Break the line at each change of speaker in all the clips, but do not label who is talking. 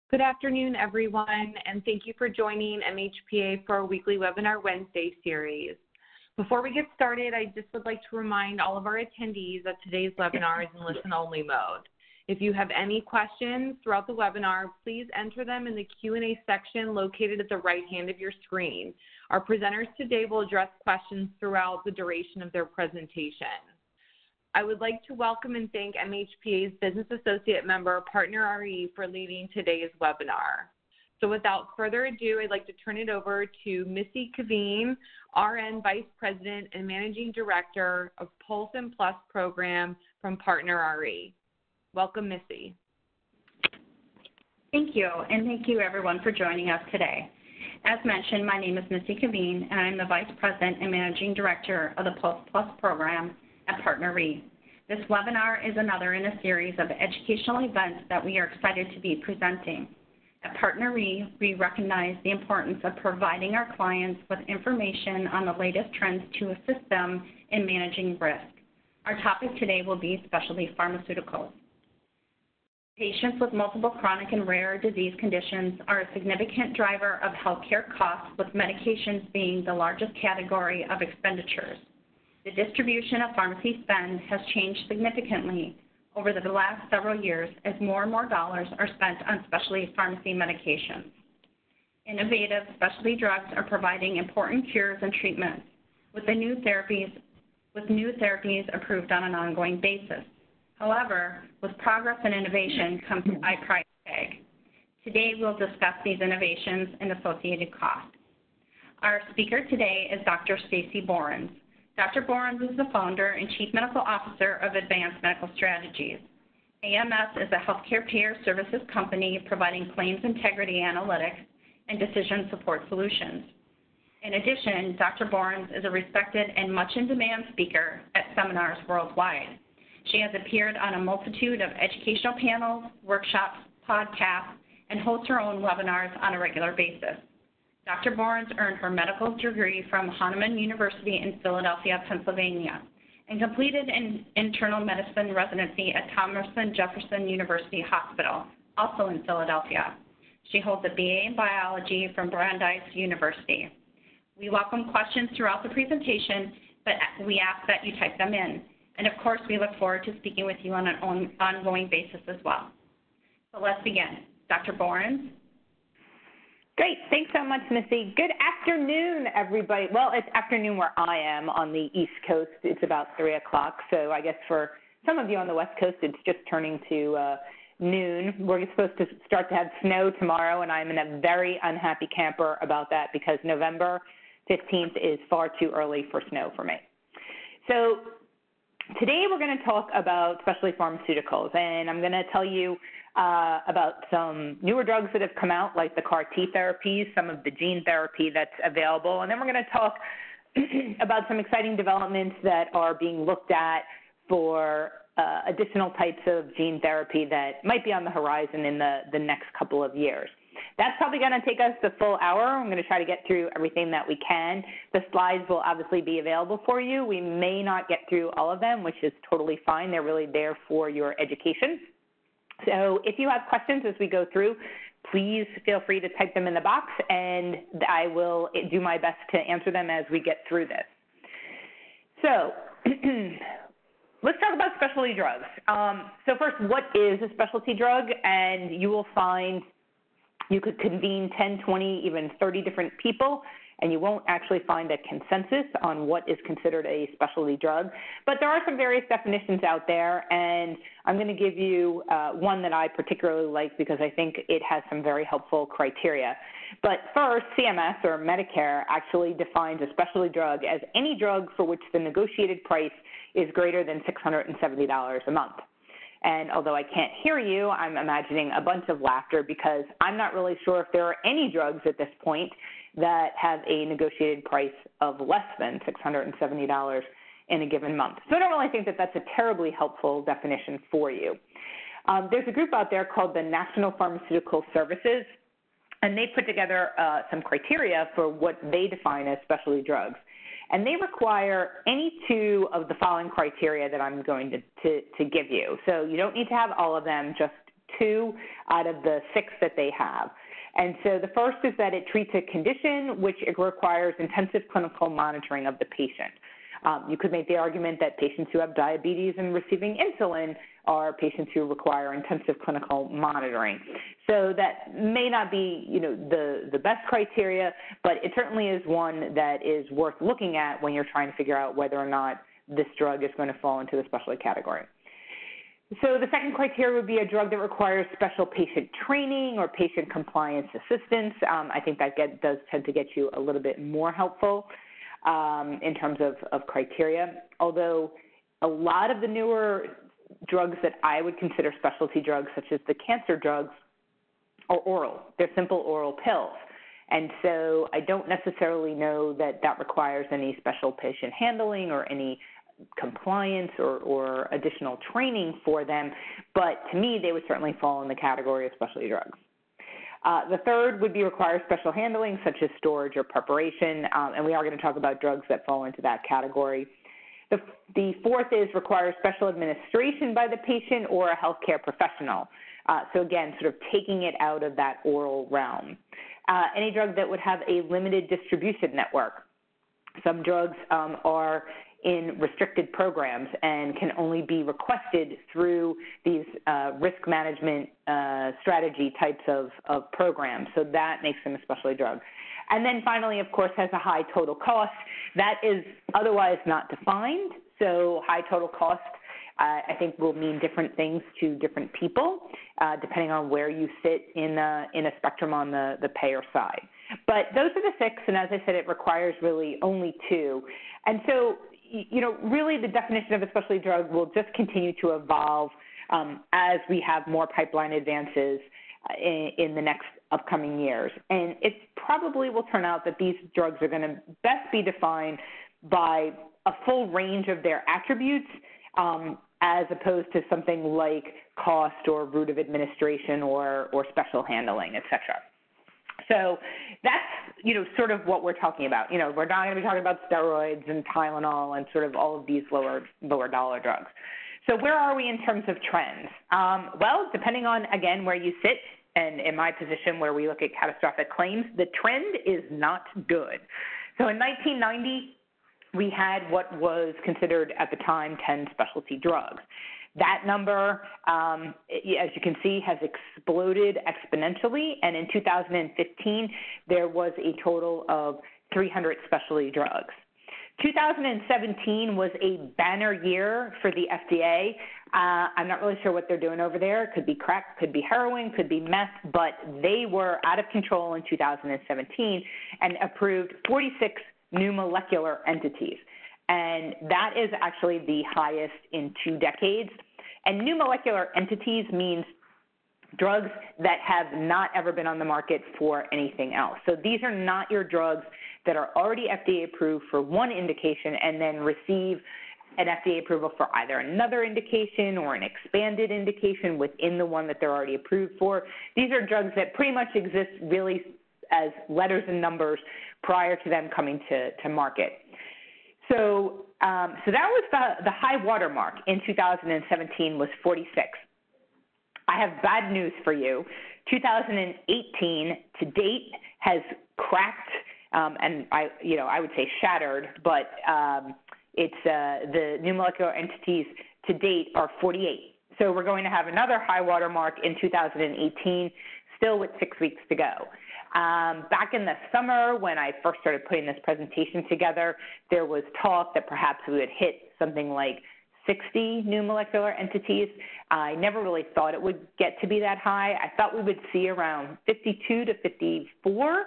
Good afternoon, everyone, and thank you for joining MHPA for our weekly Webinar Wednesday series. Before we get started, I just would like to remind all of our attendees that today's webinar is in listen-only mode. If you have any questions throughout the webinar, please enter them in the Q&A section located at the right hand of your screen. Our presenters today will address questions throughout the duration of their presentation. I would like to welcome and thank MHPA's Business Associate Member, Partner RE, for leading today's webinar. So without further ado, I'd like to turn it over to Missy Kaveen, RN Vice President and Managing Director of Pulse and Plus Program from Partner RE. Welcome, Missy.
Thank you, and thank you everyone for joining us today. As mentioned, my name is Missy Kaveen, and I'm the Vice President and Managing Director of the Pulse Plus Program at Partner RE. This webinar is another in a series of educational events that we are excited to be presenting. At Partner RE, we recognize the importance of providing our clients with information on the latest trends to assist them in managing risk. Our topic today will be specialty pharmaceuticals. Patients with multiple chronic and rare disease conditions are a significant driver of healthcare costs, with medications being the largest category of expenditures. The distribution of pharmacy spend has changed significantly over the last several years as more and more dollars are spent on specialty pharmacy medications. Innovative specialty drugs are providing important cures and treatments, with new therapies approved on an ongoing basis. However, with progress and innovation comes a high price tag. Today, we'll discuss these innovations and associated costs. Our speaker today is Dr. Stacy Borens. Dr. Borens is the founder and Chief Medical Officer of Advanced Medical Strategies. AMS is a healthcare payer services company providing claims integrity analytics and decision support solutions. In addition, Dr. Borens is a respected and much in-demand speaker at seminars worldwide. She has appeared on a multitude of educational panels, workshops, podcasts, and hosts her own webinars on a regular basis. Dr. Borens earned her medical degree from Hahnemann University in Philadelphia, Pennsylvania, and completed an internal medicine residency at Thomas Jefferson University Hospital, also in Philadelphia. She holds a BA in biology from Brandeis University. We welcome questions throughout the presentation, but we ask that you type them in. And of course, we look forward to speaking with you on an ongoing basis as well. So let's begin. Dr. Borens.
Great. Thanks so much, Missy. Good afternoon, everybody. Well, it's afternoon where I am on the East Coast. It's about 3 o'clock. So I guess for some of you on the West Coast, it's just turning to noon. We're supposed to start to have snow tomorrow, and I'm in a very unhappy camper about that because November 15th is far too early for snow for me. So today we're going to talk about specialty pharmaceuticals, and I'm going to tell you about some newer drugs that have come out, like the CAR T therapies, some of the gene therapy that's available, and then we're going to talk about some exciting developments that are being looked at for additional types of gene therapy that might be on the horizon in the next couple of years. That's probably going to take us the full hour. I'm going to try to get through everything that we can. The slides will obviously be available for you. We may not get through all of them, which is totally fine. They're really there for your education. So if you have questions as we go through, please feel free to type them in the box, and I will do my best to answer them as we get through this. So let's talk about specialty drugs. So first, what is a specialty drug? And you will find you could convene 10, 20, even 30 different people, and you won't actually find a consensus on what is considered a specialty drug. But there are some various definitions out there, and I'm going to give you one that I particularly like because I think it has some very helpful criteria. But first, CMS, or Medicare, actually defines a specialty drug as any drug for which the negotiated price is greater than $670 a month. And although I can't hear you, I'm imagining a bunch of laughter because I'm not really sure if there are any drugs at this point that have a negotiated price of less than $670 in a given month. So I don't really think that that's a terribly helpful definition for you. There's a group out there called the National Pharmaceutical Services, and they put together some criteria for what they define as specialty drugs. And they require any two of the following criteria that I'm going to give you. So you don't need to have all of them, just 2 out of the 6 that they have. And so the first is that it treats a condition which it requires intensive clinical monitoring of the patient. You could make the argument that patients who have diabetes and receiving insulin are patients who require intensive clinical monitoring. So that may not be, the best criteria, but it certainly is one that is worth looking at when you're trying to figure out whether or not this drug is going to fall into the specialty category. So the second criteria would be a drug that requires special patient training or patient compliance assistance. I think that does tend to get you a little bit more helpful in terms of criteria, although a lot of the newer drugs that I would consider specialty drugs, such as the cancer drugs, are oral. They're simple oral pills. And so I don't necessarily know that that requires any special patient handling or any compliance or additional training for them, but to me, they would certainly fall in the category of specialty drugs. The third would be require special handling, such as storage or preparation, and we are going to talk about drugs that fall into that category. The fourth is require special administration by the patient or a healthcare professional. So again, sort of taking it out of that oral realm. Any drug that would have a limited distribution network. Some drugs are in restricted programs and can only be requested through these risk management strategy types of programs. So that makes them a specialty drug. And then finally, of course, has a high total cost. That is otherwise not defined. So high total cost, I think, will mean different things to different people, depending on where you sit in a spectrum on the payer side. But those are the 6, and as I said, it requires really only 2. And so, really the definition of a specialty drug will just continue to evolve as we have more pipeline advances in the next upcoming years. And it probably will turn out that these drugs are going to best be defined by a full range of their attributes as opposed to something like cost or route of administration or special handling, et cetera. So that's, sort of what we're talking about. We're not going to be talking about steroids and Tylenol and sort of all of these lower dollar drugs. So where are we in terms of trends? Well, depending on, again, where you sit, and in my position where we look at catastrophic claims, the trend is not good. So in 1990, we had what was considered at the time 10 specialty drugs. That number, as you can see, has exploded exponentially, and in 2015, there was a total of 300 specialty drugs. 2017 was a banner year for the FDA. I'm not really sure what they're doing over there. It could be crack, could be heroin, could be meth, but they were out of control in 2017 and approved 46 new molecular entities. And that is actually the highest in 2 decades. And new molecular entities means drugs that have not ever been on the market for anything else. So these are not your drugs that are already FDA approved for one indication and then receive an FDA approval for either another indication or an expanded indication within the one that they're already approved for. These are drugs that pretty much exist really as letters and numbers prior to them coming to market. So that was the high water mark in 2017 was 46. I have bad news for you. 2018 to date has cracked, and I would say shattered, but it's the new molecular entities to date are 48. So we're going to have another high water mark in 2018, still with 6 weeks to go. Back in the summer when I first started putting this presentation together, there was talk that perhaps we would hit something like 60 new molecular entities. I never really thought it would get to be that high. I thought we would see around 52 to 54.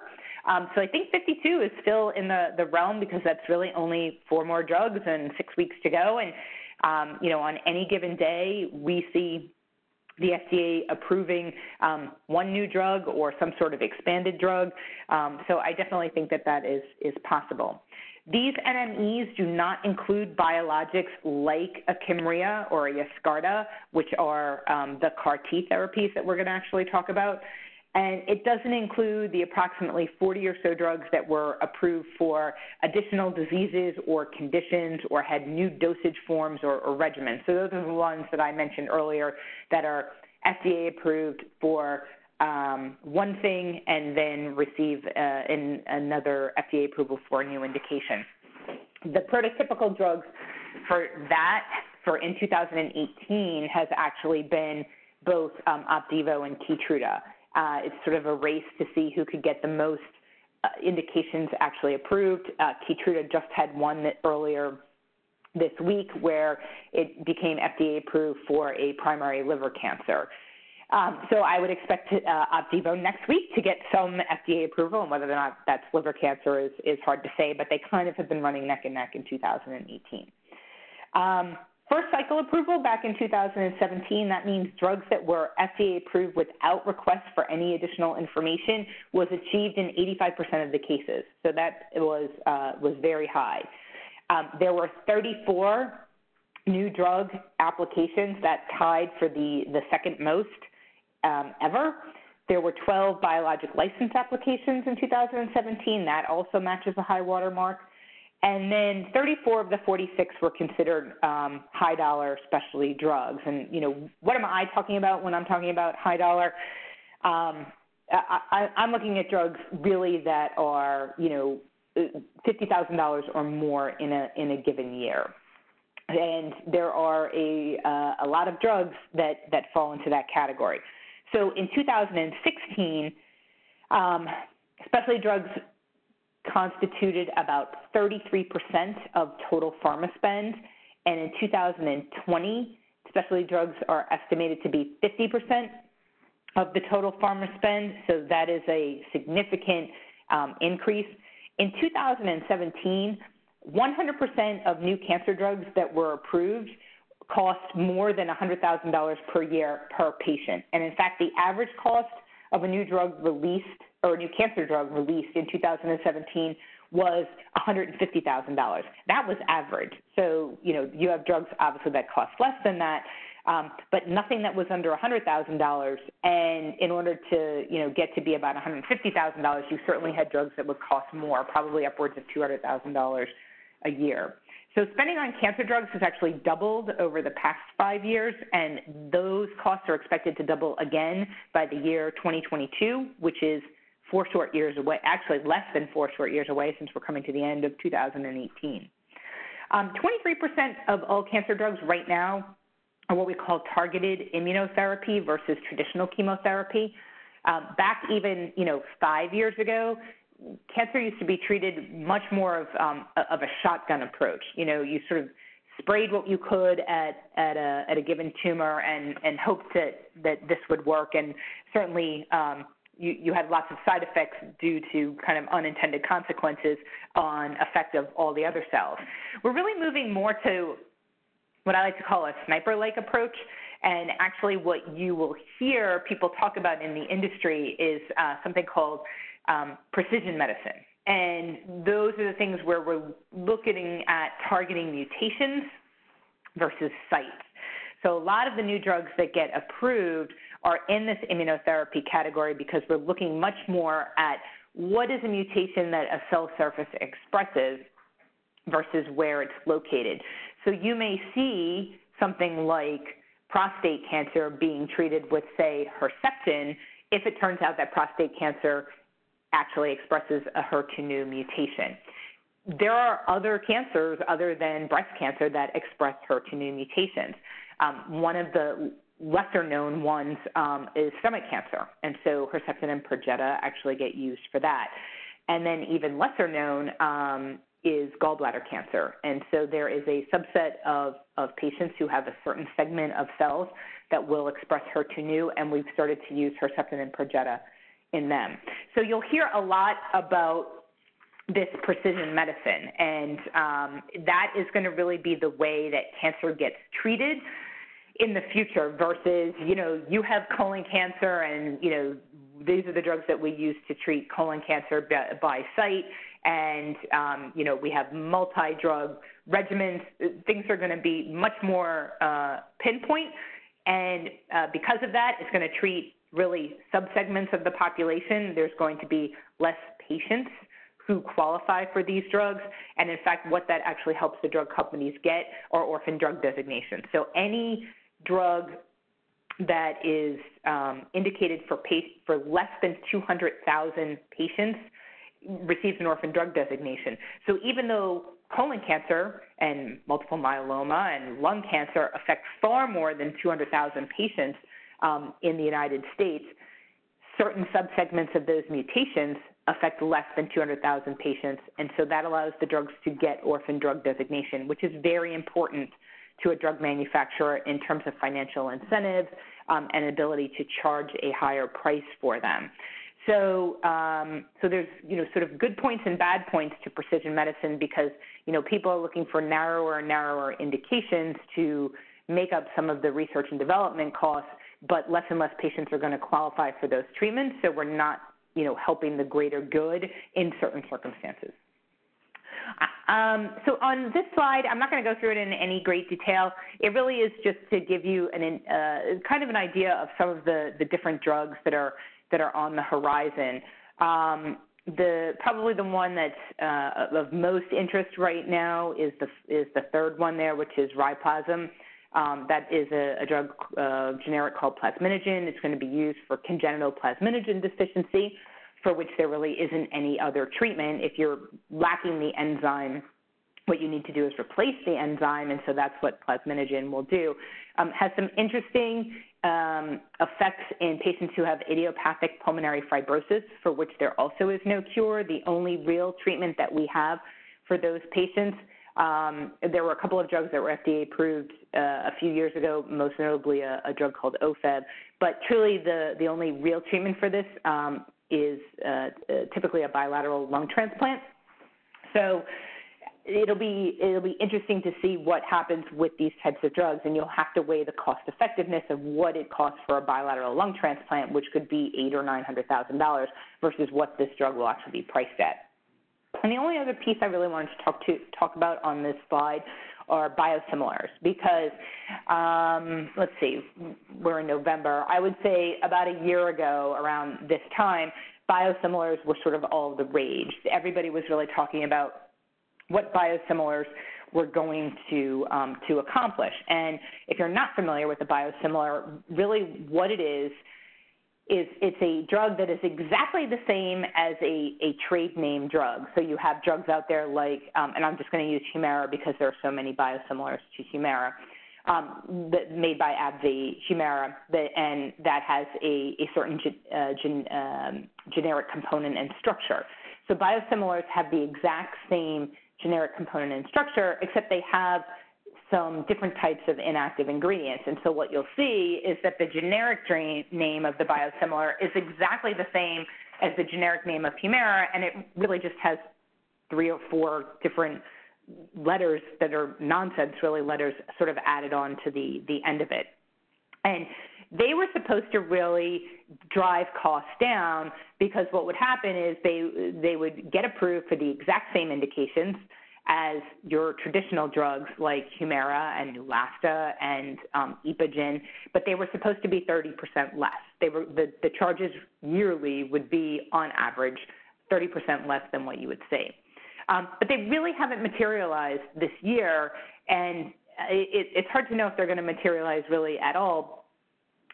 So I think 52 is still in the realm because that's really only 4 more drugs and 6 weeks to go. And, on any given day, we see the FDA approving one new drug or some sort of expanded drug. So I definitely think that is possible. These NMEs do not include biologics like a Kymriah or a Yescarta, which are the CAR T therapies that we're going to actually talk about. And it doesn't include the approximately 40 or so drugs that were approved for additional diseases or conditions or had new dosage forms or regimens. So those are the ones that I mentioned earlier that are FDA approved for one thing and then receive another FDA approval for a new indication. The prototypical drugs for that in 2018 has actually been both Opdivo and Keytruda. It's sort of a race to see who could get the most indications actually approved. Keytruda just had one earlier this week where it became FDA approved for a primary liver cancer. So I would expect Opdivo next week to get some FDA approval, and whether or not that's liver cancer is hard to say, but they kind of have been running neck and neck in 2018. First cycle approval back in 2017, that means drugs that were FDA approved without request for any additional information was achieved in 85% of the cases. So that was very high. There were 34 new drug applications that tied for the second most ever. There were 12 biologic license applications in 2017. That also matches a high water mark. And then 34 of the 46 were considered high dollar specialty drugs. And, you know, what am I talking about when I'm talking about high dollar? I'm looking at drugs really that are, you know, $50,000 or more in a given year. And there are a lot of drugs that fall into that category. So in 2016, specialty drugs constituted about 33% of total pharma spend, and in 2020, specialty drugs are estimated to be 50% of the total pharma spend, so that is a significant increase. In 2017, 100% of new cancer drugs that were approved cost more than $100,000 per year per patient, and in fact, the average cost of a new drug released or a new cancer drug released in 2017 was $150,000. That was average. So, you know, you have drugs obviously that cost less than that, but nothing that was under $100,000. And in order to, you know, get to be about $150,000, you certainly had drugs that would cost more, probably upwards of $200,000 a year. So spending on cancer drugs has actually doubled over the past 5 years, and those costs are expected to double again by the year 2022, which is 4 short years away, actually less than 4 short years away since we're coming to the end of 2018. 23% of all cancer drugs right now are what we call targeted immunotherapy versus traditional chemotherapy. Back even, you know, 5 years ago, cancer used to be treated much more of a shotgun approach. You know, you sort of sprayed what you could at a given tumor and hoped that this would work, and certainly you had lots of side effects due to kind of unintended consequences on effect of all the other cells. We're really moving more to what I like to call a sniper-like approach, and actually what you will hear people talk about in the industry is something called precision medicine. And those are the things where we're looking at targeting mutations versus sites. So a lot of the new drugs that get approved are in this immunotherapy category because we're looking much more at what is a mutation that a cell surface expresses versus where it's located. So you may see something like prostate cancer being treated with, say, Herceptin, if it turns out that prostate cancer actually expresses a HER2 mutation. There are other cancers other than breast cancer that express HER2 mutations. One of the lesser-known ones is stomach cancer, and so Herceptin and Perjeta actually get used for that. And then even lesser-known is gallbladder cancer, and so there is a subset of patients who have a certain segment of cells that will express HER2, and we've started to use Herceptin and Perjeta in them. So you'll hear a lot about this precision medicine, and that is going to really be the way that cancer gets treated in the future versus, you know, you have colon cancer and, you know, these are the drugs that we use to treat colon cancer by site, and, you know, we have multi-drug regimens. Things are going to be much more pinpoint, and because of that, it's going to treat really subsegments of the population. There's going to be less patients who qualify for these drugs, and in fact, what that actually helps the drug companies get are orphan drug designations. So any drug that is indicated for less than 200,000 patients receives an orphan drug designation. So even though colon cancer and multiple myeloma and lung cancer affect far more than 200,000 patients in the United States, certain subsegments of those mutations affect less than 200,000 patients, and so that allows the drugs to get orphan drug designation, which is very important to a drug manufacturer in terms of financial incentives and ability to charge a higher price for them. So, so there's, sort of good points and bad points to precision medicine because, people are looking for narrower and narrower indications to make up some of the research and development costs, but less and less patients are going to qualify for those treatments, so we're not, helping the greater good in certain circumstances. So on this slide, I'm not going to go through it in any great detail. It really is just to give you kind of an idea of some of the different drugs that are on the horizon. Probably the one that's of most interest right now is the third one there, which is Riplasm. That is a drug generic called plasminogen. It's going to be used for congenital plasminogen deficiency, for which there really isn't any other treatment. If you're lacking the enzyme, what you need to do is replace the enzyme, and so that's what plasminogen will do. Has some interesting effects in patients who have idiopathic pulmonary fibrosis, for which there also is no cure. The only real treatment that we have for those patients, there were a couple of drugs that were FDA approved a few years ago, most notably a drug called OFEB, but truly the only real treatment for this is typically a bilateral lung transplant. So it'll be interesting to see what happens with these types of drugs, and you'll have to weigh the cost effectiveness of what it costs for a bilateral lung transplant, which could be $800,000 or $900,000, versus what this drug will actually be priced at. And the only other piece I really wanted to talk about on this slide are biosimilars, because let's see, we're in November. I would say about a year ago around this time, biosimilars were sort of all the rage. Everybody was really talking about what biosimilars were going to accomplish. And if you're not familiar with a biosimilar, really what it is it's a drug that is exactly the same as a trade name drug. So you have drugs out there like, and I'm just going to use Humira because there are so many biosimilars to Humira, made by AbbVie, Humira, and that has a certain generic component and structure. So biosimilars have the exact same generic component and structure, except they have some different types of inactive ingredients. And so what you'll see is that the generic name of the biosimilar is exactly the same as the generic name of Humira, and it really just has 3 or 4 different letters that are nonsense, really letters sort of added on to the end of it. And they were supposed to really drive costs down, because what would happen is they would get approved for the exact same indications as your traditional drugs like Humira and Neulasta and Epogen, but they were supposed to be 30% less. The charges yearly would be, on average, 30% less than what you would see. But they really haven't materialized this year, and it's hard to know if they're going to materialize really at all,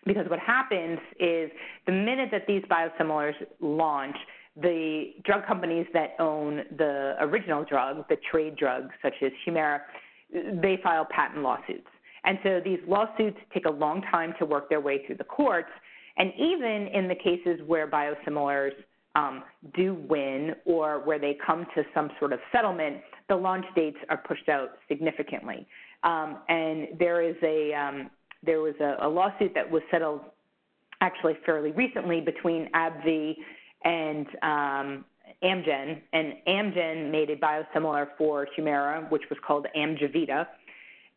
because what happens is the minute that these biosimilars launch, the drug companies that own the original drug, the trade drugs such as Humira, they file patent lawsuits. And so these lawsuits take a long time to work their way through the courts. And even in the cases where biosimilars do win, or where they come to some sort of settlement, the launch dates are pushed out significantly. And there was a lawsuit that was settled actually fairly recently between AbbVie and Amgen, and Amgen made a biosimilar for Humira, which was called Amjevita,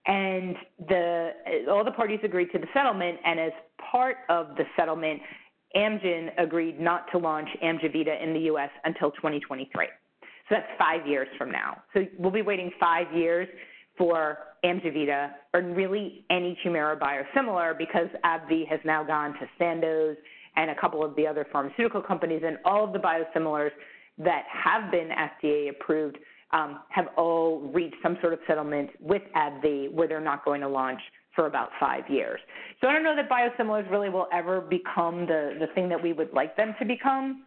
and all the parties agreed to the settlement, and as part of the settlement, Amgen agreed not to launch Amjevita in the U.S. until 2023. So that's 5 years from now. So we'll be waiting 5 years for Amjevita, or really any Humira biosimilar, because AbbVie has now gone to Sandoz and a couple of the other pharmaceutical companies, and all of the biosimilars that have been FDA approved have all reached some sort of settlement with AbbVie where they're not going to launch for about 5 years. So I don't know that biosimilars really will ever become the thing that we would like them to become,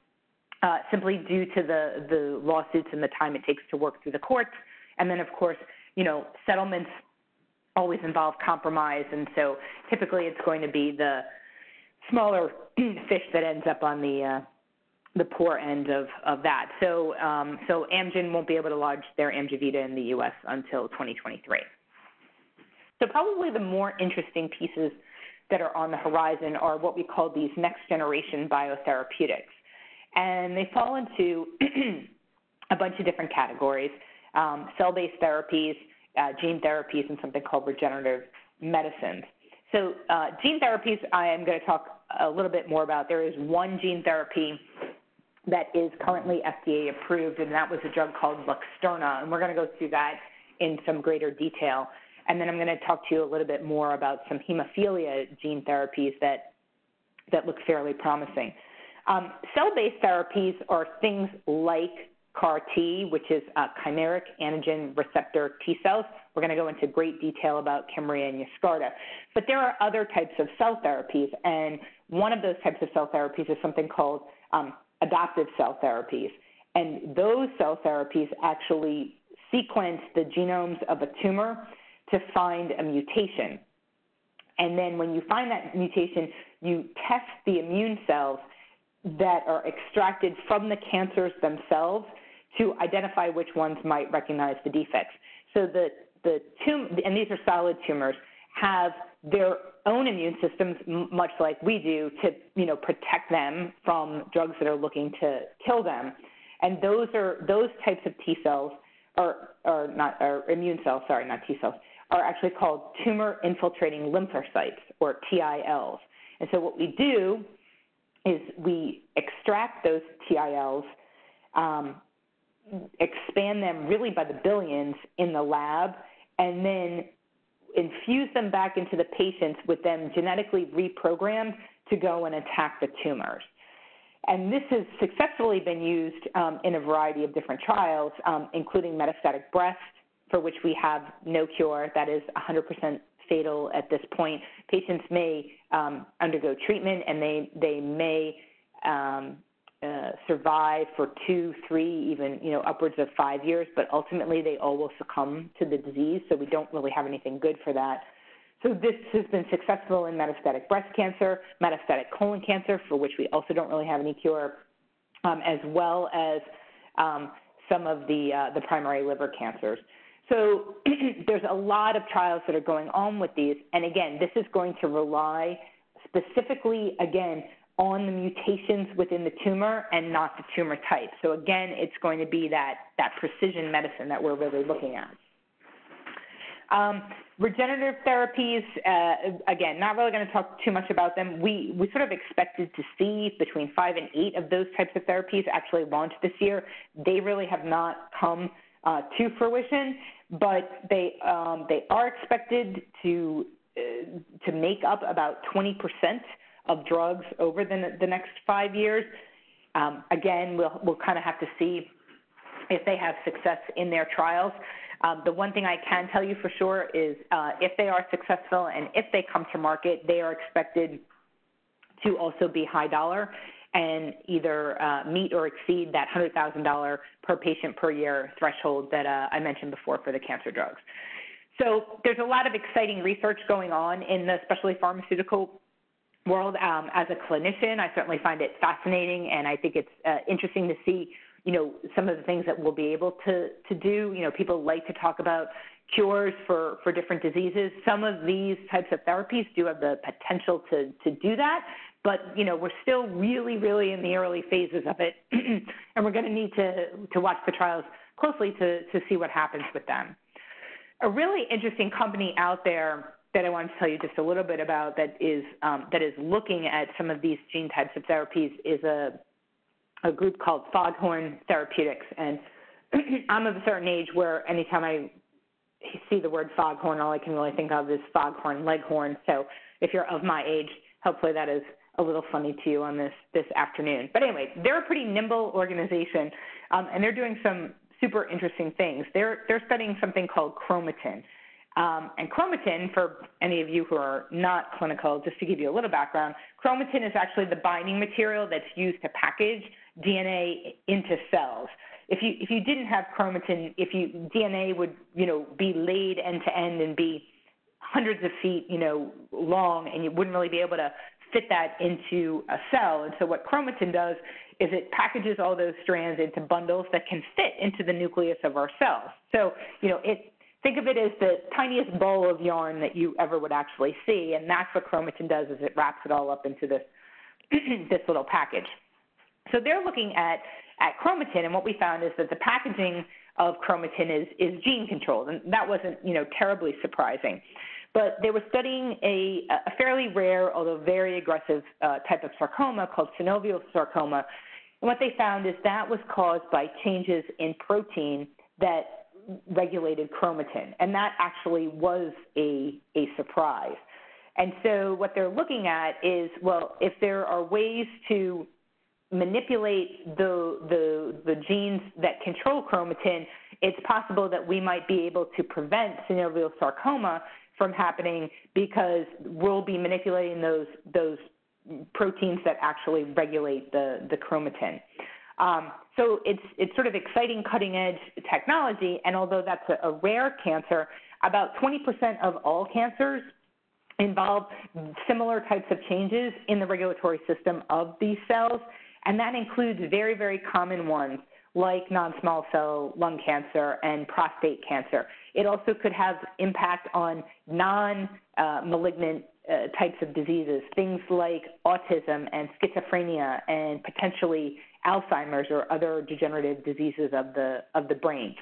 simply due to the lawsuits and the time it takes to work through the courts. And then, of course, settlements always involve compromise, and so typically it's going to be the smaller fish that ends up on the poor end of that. So Amgen won't be able to lodge their Amgevita in the U.S. until 2023. So probably the more interesting pieces that are on the horizon are what we call these next-generation biotherapeutics. And they fall into a bunch of different categories, cell-based therapies, gene therapies, and something called regenerative medicines. So gene therapies I am going to talk a little bit more about. There is one gene therapy that is currently FDA approved, and that was a drug called Luxturna, and we're going to go through that in some greater detail. And then I'm going to talk to you a little bit more about some hemophilia gene therapies that look fairly promising. Cell-based therapies are things like CAR T, which is chimeric antigen receptor T cells. We're going to go into great detail about Kymriah and Yescarta. But there are other types of cell therapies, and one of those types of cell therapies is something called adoptive cell therapies. And those cell therapies actually sequence the genomes of a tumor to find a mutation. And then when you find that mutation, you test the immune cells that are extracted from the cancers themselves to identify which ones might recognize the defects. So the tumor, and these are solid tumors, have their own immune systems, much like we do, to protect them from drugs that are looking to kill them. And those types of T cells or immune cells, sorry, not T cells, are actually called tumor infiltrating lymphocytes, or TILs. And so what we do is we extract those TILs, expand them really by the billions in the lab, and then infuse them back into the patients with them genetically reprogrammed to go and attack the tumors. And this has successfully been used in a variety of different trials, including metastatic breast, for which we have no cure. That is 100% fatal at this point. Patients may undergo treatment, and they may survive for 2, 3, even upwards of 5 years, but ultimately they all will succumb to the disease, so we don't really have anything good for that. So this has been successful in metastatic breast cancer, metastatic colon cancer, for which we also don't really have any cure, as well as some of the primary liver cancers. So there's a lot of trials that are going on with these, and again, this is going to rely specifically, again, on the mutations within the tumor and not the tumor type. So again, it's going to be that precision medicine that we're really looking at. Regenerative therapies, again, not really going to talk too much about them. We sort of expected to see between 5 and 8 of those types of therapies actually launched this year. They really have not come to fruition, but they are expected to make up about 20% of drugs over the next 5 years. Again, we'll kind of have to see if they have success in their trials. The one thing I can tell you for sure is if they are successful and if they come to market, they are expected to also be high dollar and either meet or exceed that $100,000 per patient per year threshold that I mentioned before for the cancer drugs. So there's a lot of exciting research going on in the specialty pharmaceutical world. As a clinician, I certainly find it fascinating, and I think it's interesting to see some of the things that we'll be able to do. People like to talk about cures for different diseases. Some of these types of therapies do have the potential to do that, but, we're still really, really in the early phases of it, and we're going to need to watch the trials closely to see what happens with them. A really interesting company out there that I want to tell you just a little bit about that is looking at some of these gene types of therapies is a group called Foghorn Therapeutics. And I'm of a certain age where anytime I see the word foghorn, all I can really think of is foghorn leghorn. So if you're of my age, hopefully that is a little funny to you on this afternoon. But anyway, they're a pretty nimble organization, and they're doing some super interesting things. They're studying something called chromatin. And chromatin, for any of you who are not clinical, just to give you a little background, chromatin is actually the binding material that's used to package DNA into cells. If you didn't have chromatin, DNA would, be laid end to end and be hundreds of feet, long, and you wouldn't really be able to fit that into a cell. And so what chromatin does is it packages all those strands into bundles that can fit into the nucleus of our cells. So, think of it as the tiniest ball of yarn that you ever would actually see, and that's what chromatin does, is it wraps it all up into this, this little package. So they're looking at chromatin, and what we found is that the packaging of chromatin is gene controlled, and that wasn't, terribly surprising. But they were studying a fairly rare, although very aggressive type of sarcoma called synovial sarcoma, and what they found is that was caused by changes in protein that regulated chromatin, and that actually was a surprise. And so what they're looking at is, well, if there are ways to manipulate the genes that control chromatin, it's possible that we might be able to prevent synovial sarcoma from happening, because we'll be manipulating those proteins that actually regulate the chromatin. So it's sort of exciting cutting-edge technology, and although that's a rare cancer, about 20% of all cancers involve similar types of changes in the regulatory system of these cells, and that includes very, very common ones like non-small cell lung cancer and prostate cancer. It also could have impact on non-malignant types of diseases, things like autism and schizophrenia and potentially Alzheimer's or other degenerative diseases of the brain.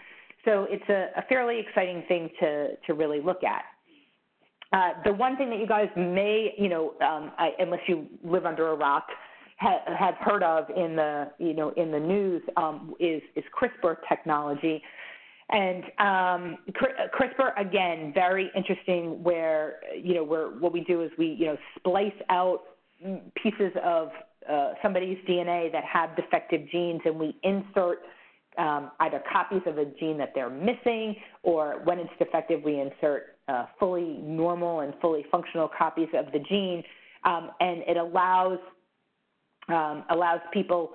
So it's a fairly exciting thing to really look at. The one thing that you guys may, unless you live under a rock, have heard of in the news is CRISPR technology. And CRISPR, again, very interesting, where what we do is we splice out pieces of somebody's DNA that have defective genes, and we insert either copies of a gene that they're missing, or when it's defective, we insert fully normal and fully functional copies of the gene, and it allows people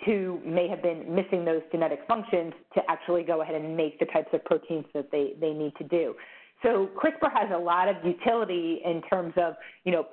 who may have been missing those genetic functions to actually go ahead and make the types of proteins that they need to do. So CRISPR has a lot of utility in terms of,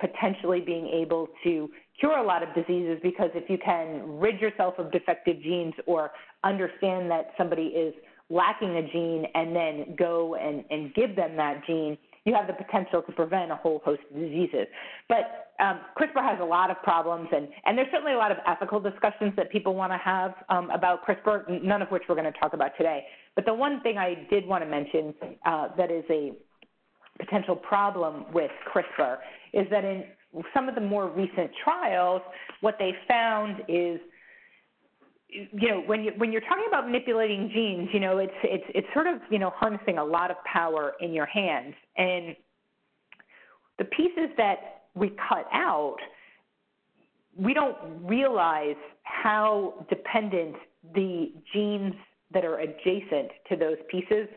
potentially being able to cure a lot of diseases, because if you can rid yourself of defective genes or understand that somebody is lacking a gene and then go and give them that gene, you have the potential to prevent a whole host of diseases. But CRISPR has a lot of problems, and there's certainly a lot of ethical discussions that people want to have about CRISPR, none of which we're going to talk about today. But the one thing I did want to mention that is a potential problem with CRISPR is that in some of the more recent trials, what they found is, when you're talking about manipulating genes, it's sort of, harnessing a lot of power in your hands. And the pieces that we cut out, we don't realize how dependent the genes that are adjacent to those pieces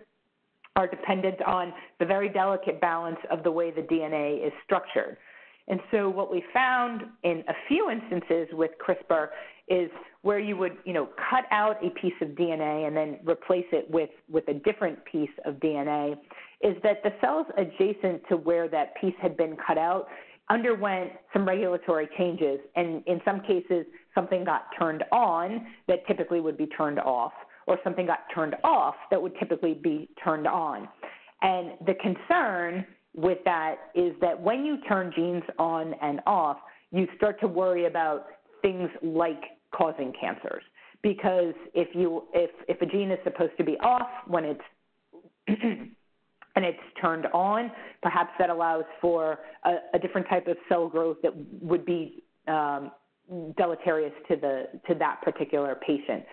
are dependent on the very delicate balance of the way the DNA is structured. And so what we found in a few instances with CRISPR is where you would, cut out a piece of DNA and then replace it with a different piece of DNA, is that the cells adjacent to where that piece had been cut out underwent some regulatory changes. And in some cases, something got turned on that typically would be turned off, or something got turned off that would typically be turned on. And the concern with that is that when you turn genes on and off, you start to worry about things like causing cancers. Because if a gene is supposed to be off when it's and it's turned on, perhaps that allows for a different type of cell growth that would be deleterious to that particular patient.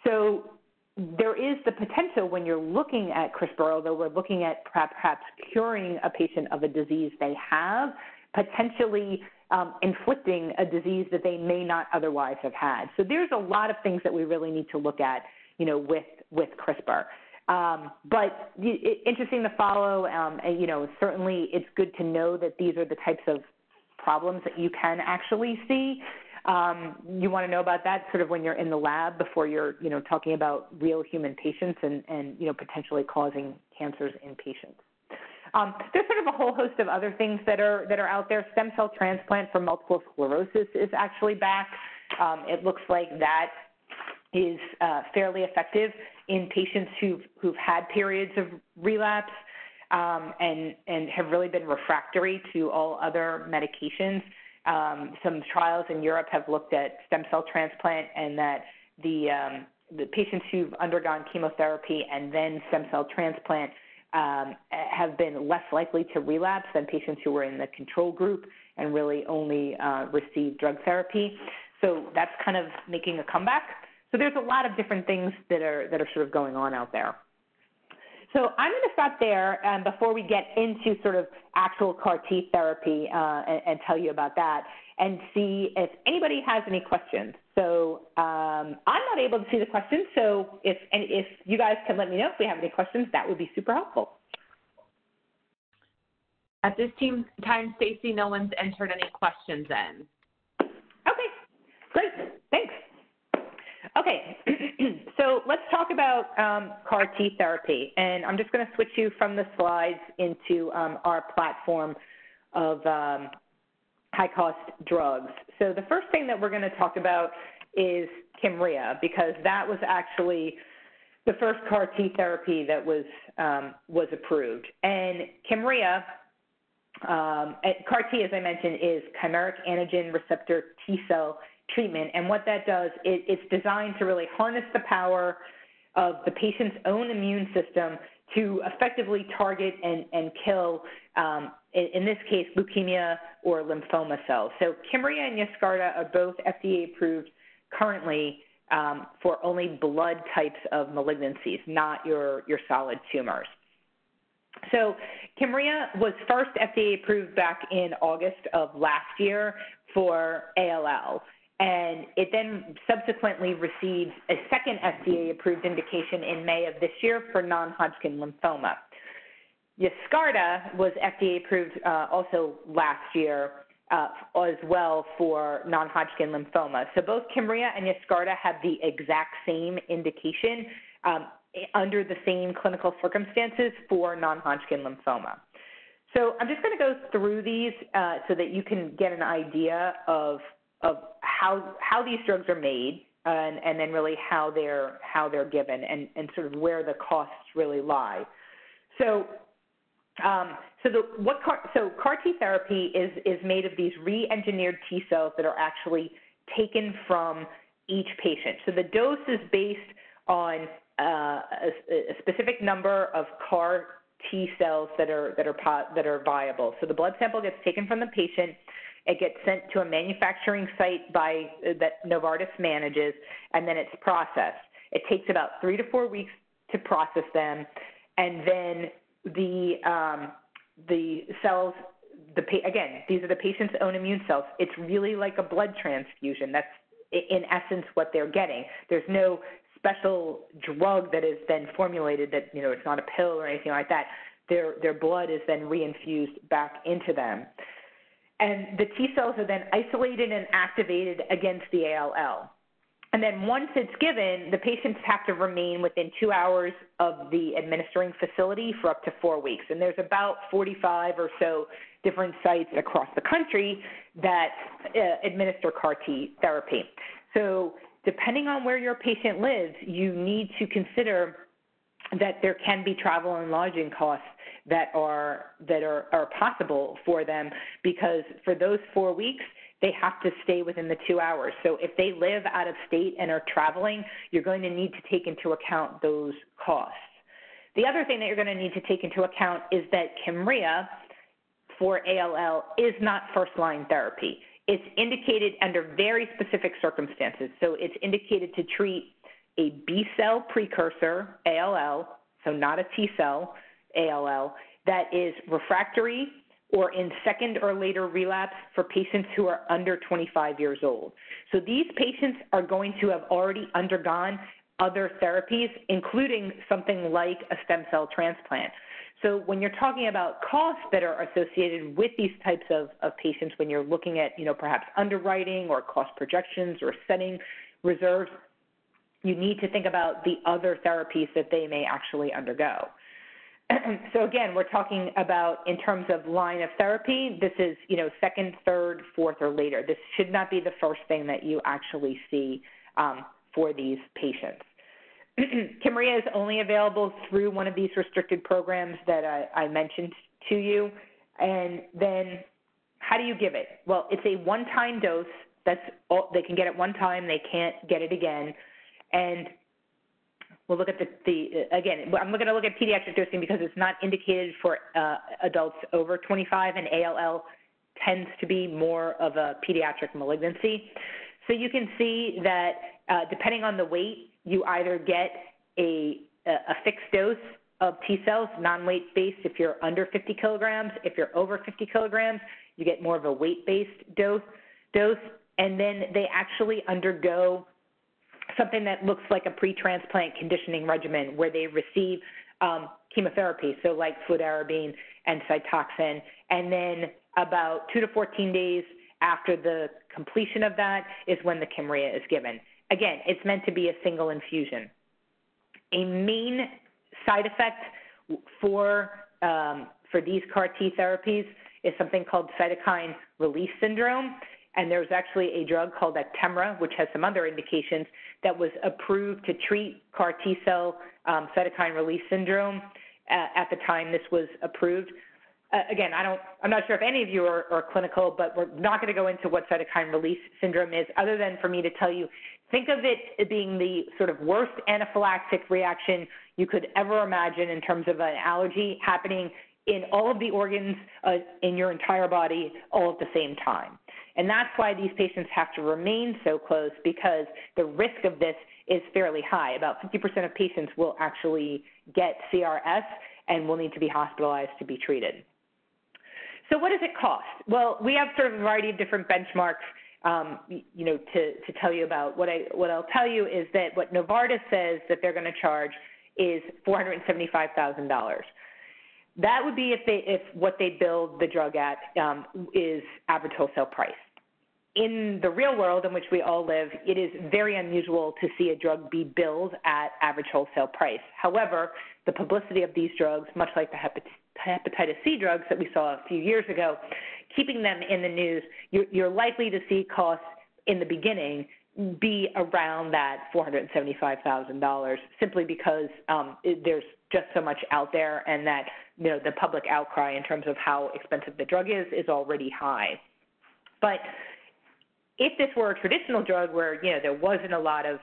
So there is the potential when you're looking at CRISPR, although we're looking at perhaps curing a patient of a disease they have, potentially inflicting a disease that they may not otherwise have had. So there's a lot of things that we really need to look at, with CRISPR. But interesting to follow, and, you know, certainly it's good to know that these are the types of problems that you can actually see. You want to know about that sort of when you're in the lab before you're, you know, talking about real human patients and you know, potentially causing cancers in patients. There's sort of a whole host of other things that are out there. Stem cell transplant for multiple sclerosis is actually back. It looks like that is fairly effective in patients who've had periods of relapse and have really been refractory to all other medications. Some trials in Europe have looked at stem cell transplant, and that the patients who've undergone chemotherapy and then stem cell transplant have been less likely to relapse than patients who were in the control group and really only received drug therapy. So that's kind of making a comeback. So there's a lot of different things that are sort of going on out there. So I'm going to stop there before we get into sort of actual CAR T therapy and tell you about that and see if anybody has any questions. So I'm not able to see the questions, so if you guys can let me know if we have any questions, that would be super helpful.
At this time, Stacy, no one's entered any questions in.
Okay, great, thanks. Okay, so let's talk about CAR T therapy, and I'm just going to switch you from the slides into our platform of high-cost drugs. So the first thing that we're going to talk about is Kymriah, because that was actually the first CAR T therapy that was approved. And Kymriah, CAR T, as I mentioned, is chimeric antigen receptor T cell treatment. And what that does, it's designed to really harness the power of the patient's own immune system to effectively target and kill, in this case, leukemia or lymphoma cells. So Kymriah and Yescarta are both FDA approved currently for only blood types of malignancies, not your solid tumors. So Kymriah was first FDA approved back in August of last year for ALL. And it then subsequently received a second FDA-approved indication in May of this year for non-Hodgkin lymphoma. Yescarta was FDA-approved also last year as well for non-Hodgkin lymphoma. So both Kymriah and Yescarta have the exact same indication under the same clinical circumstances for non-Hodgkin lymphoma. So I'm just going to go through these so that you can get an idea of how these drugs are made and then really how they're given and sort of where the costs really lie. So CAR T therapy is made of these re-engineered T cells that are actually taken from each patient. So the dose is based on a specific number of CAR T cells that are viable. So the blood sample gets taken from the patient. It gets sent to a manufacturing site that Novartis manages, and then it's processed. It takes about 3 to 4 weeks to process them, and then the cells, again, these are the patient's own immune cells. It's really like a blood transfusion. That's, in essence, what they're getting. There's no special drug that is then formulated that, you know, it's not a pill or anything like that. Their blood is then reinfused back into them. And the T cells are then isolated and activated against the ALL. And then once it's given, the patients have to remain within 2 hours of the administering facility for up to 4 weeks. And there's about 45 or so different sites across the country that administer CAR T therapy. So depending on where your patient lives, you need to consider that there can be travel and lodging costs that are possible for them, because for those 4 weeks, they have to stay within the 2 hours. So if they live out of state and are traveling, you're going to need to take into account those costs. The other thing that you're going to need to take into account is that Kymriah for ALL is not first-line therapy. It's indicated under very specific circumstances. So it's indicated to treat a B-cell precursor, ALL, so not a T-cell, ALL, that is refractory or in second or later relapse for patients who are under 25 years old. So these patients are going to have already undergone other therapies, including something like a stem cell transplant. So when you're talking about costs that are associated with these types of patients, when you're looking at, perhaps underwriting or cost projections or setting reserves, you need to think about the other therapies that they may actually undergo. So again, we're talking about in terms of line of therapy, this is, second, third, fourth, or later. This should not be the first thing that you actually see for these patients. Kymriah is only available through one of these restricted programs that I mentioned to you. And then how do you give it? Well, it's a one-time dose. That's all they can get it one time. They can't get it again. And we'll look at again, I'm going to look at pediatric dosing because it's not indicated for adults over 25, and ALL tends to be more of a pediatric malignancy. So you can see that depending on the weight, you either get a fixed dose of T cells, non-weight based if you're under 50 kilograms. If you're over 50 kilograms, you get more of a weight-based dose, and then they actually undergo something that looks like a pre-transplant conditioning regimen where they receive chemotherapy, so like fludarabine and Cytoxan, and then about 2 to 14 days after the completion of that is when the Kymriah is given. Again, it's meant to be a single infusion. A main side effect for these CAR T therapies is something called cytokine release syndrome, and there's actually a drug called Actemra, which has some other indications, that was approved to treat CAR T cell cytokine release syndrome at the time this was approved. Again, I'm not sure if any of you are clinical, but we're not going to go into what cytokine release syndrome is, other than for me to tell you, think of it as being the sort of worst anaphylactic reaction you could ever imagine in terms of an allergy happening in all of the organs in your entire body all at the same time. And that's why these patients have to remain so close, because the risk of this is fairly high. About 50% of patients will actually get CRS and will need to be hospitalized to be treated. So what does it cost? Well, we have sort of a variety of different benchmarks, to tell you about. What I'll tell you is that what Novartis says that they're going to charge is $475,000. That would be if what they build the drug at is average wholesale price. In the real world in which we all live, it is very unusual to see a drug be billed at average wholesale price. However, the publicity of these drugs, much like the hepatitis C drugs that we saw a few years ago, keeping them in the news, you're likely to see costs in the beginning be around that $475,000, simply because there's just so much out there, and that the public outcry in terms of how expensive the drug is already high. But if this were a traditional drug where there wasn't a lot of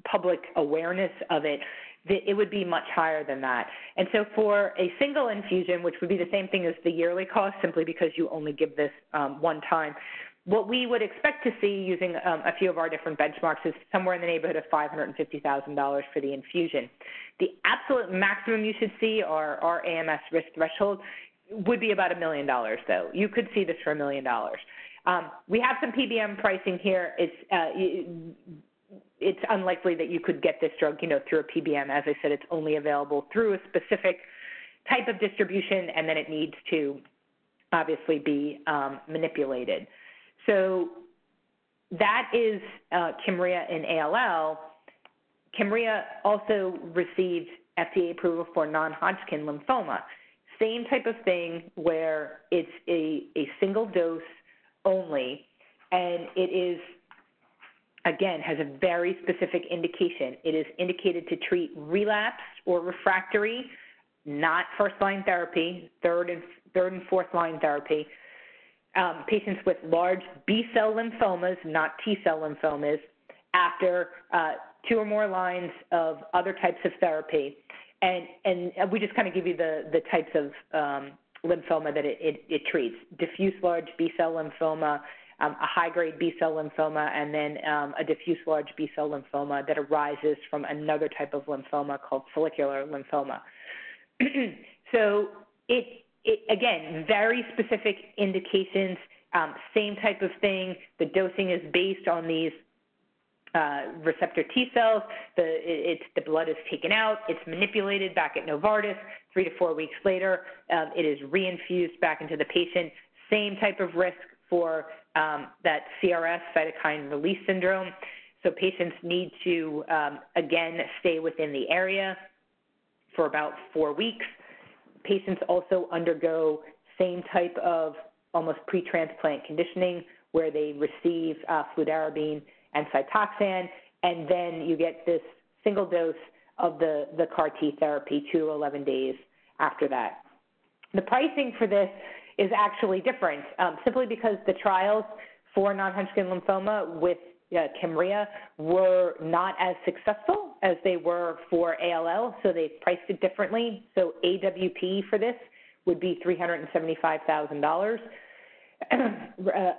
public awareness of it, it would be much higher than that. And so for a single infusion, which would be the same thing as the yearly cost, simply because you only give this one time, what we would expect to see using a few of our different benchmarks is somewhere in the neighborhood of $550,000 for the infusion. The absolute maximum you should see, our AMS risk threshold, would be about $1 million, though. You could see this for $1 million. We have some PBM pricing here. It's unlikely that you could get this drug, through a PBM. As I said, it's only available through a specific type of distribution, and then it needs to obviously be manipulated. So that is Kymriah in ALL. Kymriah also received FDA approval for non-Hodgkin lymphoma. Same type of thing, where it's a single dose only, and it is, again, has a very specific indication. It is indicated to treat relapsed or refractory, not first-line therapy, third and fourth-line therapy, patients with large B-cell lymphomas, not T-cell lymphomas, after 2 or more lines of other types of therapy. And we just kind of give you the types of lymphoma that it treats: diffuse large B-cell lymphoma, a high-grade B-cell lymphoma, and then a diffuse large B-cell lymphoma that arises from another type of lymphoma called follicular lymphoma. So again, very specific indications, same type of thing. The dosing is based on these receptor T cells. The blood is taken out. It's manipulated back at Novartis. 3 to 4 weeks later, it is reinfused back into the patient. Same type of risk for that CRS, cytokine release syndrome. So patients need to, again, stay within the area for about 4 weeks. Patients also undergo same type of almost pre-transplant conditioning where they receive fludarabine and Cytoxan, and then you get this single dose of the CAR T therapy 2 to 11 days after that. The pricing for this is actually different, simply because the trials for non-Hodgkin lymphoma with Kymriah were not as successful as they were for ALL, so they priced it differently. So AWP for this would be $375,000.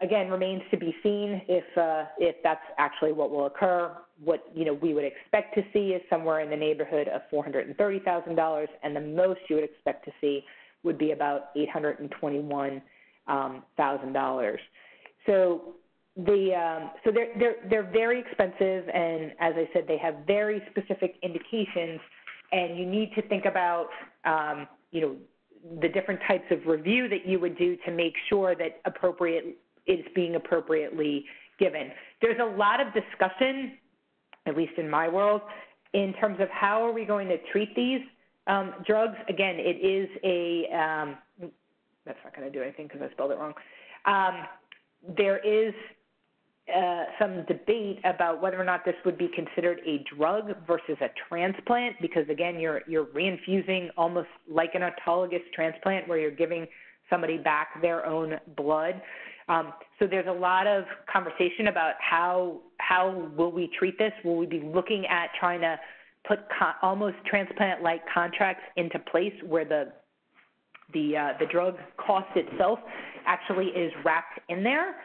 Again, remains to be seen if that's actually what will occur. What we would expect to see is somewhere in the neighborhood of $430,000, and the most you would expect to see would be about $821,000. So they're very expensive, and as I said, they have very specific indications, and you need to think about the different types of review that you would do to make sure that it's being appropriately given. There's a lot of discussion, at least in my world, in terms of how are we going to treat these drugs. Again, it is that's not going to do anything because I spelled it wrong. There is some debate about whether or not this would be considered a drug versus a transplant, because again, you're reinfusing almost like an autologous transplant where you're giving somebody back their own blood. So there's a lot of conversation about how will we treat this? Will we be looking at trying to put almost transplant-like contracts into place where the drug cost itself actually is wrapped in there?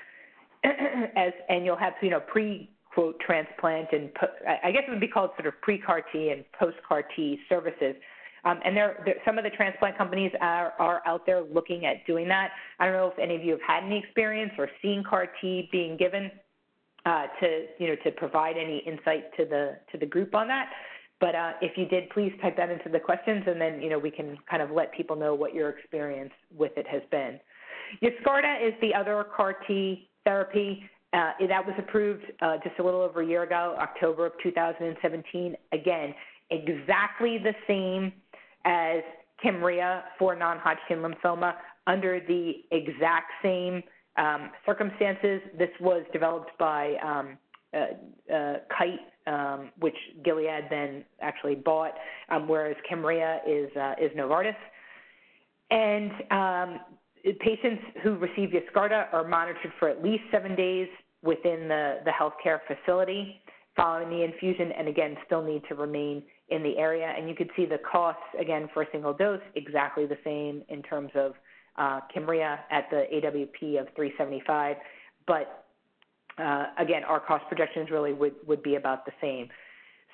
And you'll have, pre-quote transplant and I guess it would be called sort of pre-CAR T and post-CAR T services. And some of the transplant companies are out there looking at doing that. I don't know if any of you have had any experience or seen CAR T being given to provide any insight to the group on that. But if you did, please type that into the questions, and then we can kind of let people know what your experience with it has been. Yescarta is the other CAR T therapy. That was approved just a little over a year ago, October of 2017. Again, exactly the same as Kymriah for non-Hodgkin lymphoma under the exact same circumstances. This was developed by Kite, which Gilead then actually bought, whereas Kymriah is Novartis. And patients who receive Yescarta are monitored for at least 7 days within the healthcare facility following the infusion, and again, still need to remain in the area. And you can see the costs, again, for a single dose, exactly the same in terms of Kymriah at the AWP of $375. But again, our cost projections really would be about the same.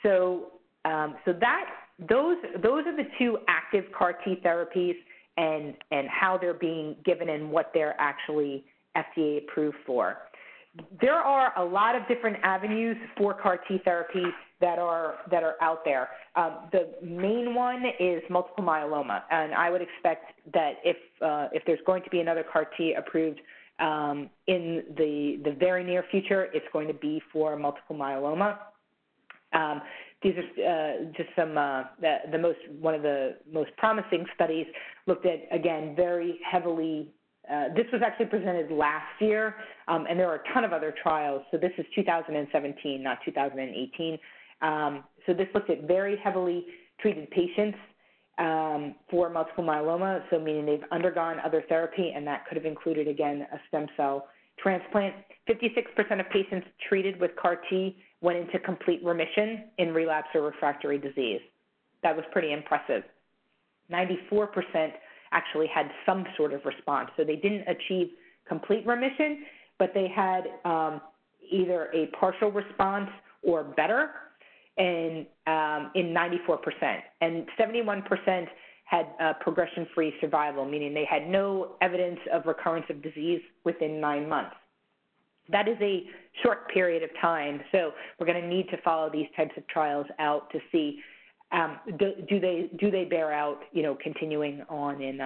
So those are the two active CAR T therapies, and how they're being given and what they're actually FDA approved for. There are a lot of different avenues for CAR T therapy that are out there. The main one is multiple myeloma, and I would expect that if there's going to be another CAR T approved in the very near future, it's going to be for multiple myeloma. These are just some one of the most promising studies looked at, again, very heavily. This was actually presented last year, and there are a ton of other trials. So this is 2017, not 2018. So this looked at very heavily treated patients for multiple myeloma, so meaning they've undergone other therapy, and that could have included, again, a stem cell transplant. 56% of patients treated with CAR T went into complete remission in relapse or refractory disease. That was pretty impressive. 94% actually had some sort of response. So they didn't achieve complete remission, but they had either a partial response or better in 94%. And 71% had progression-free survival, meaning they had no evidence of recurrence of disease within 9 months. that is a short period of time. So we're going to need to follow these types of trials out to see do they bear out, continuing on in